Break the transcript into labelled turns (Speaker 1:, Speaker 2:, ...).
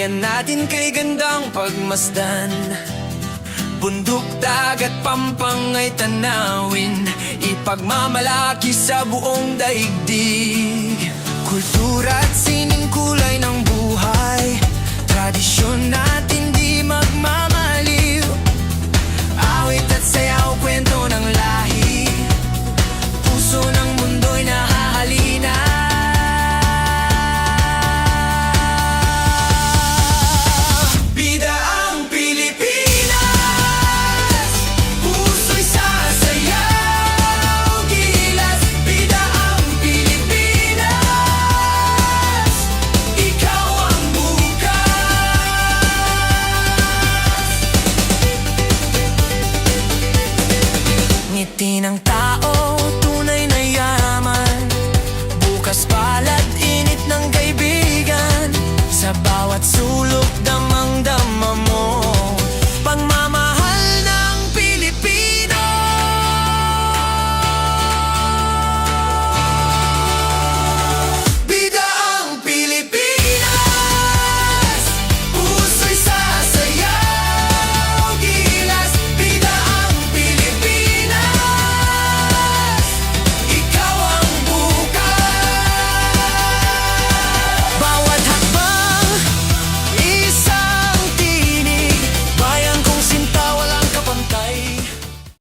Speaker 1: Bayan natin kay gandang pagmasdan, bundok, dagat, pampangay tanawin, ipagmamalaki sa buong daigdig. Kultura at sining kulay ng buhay, tradisyon natin di magmamaliw. Awit at sayaw, kwento ng lahi, puso ng mundo'y nahahalina. Bida ang Pilipinas, puso'y sasayaw, gilas. Bida ang Pilipinas, ikaw ang bukas. Ngiti ng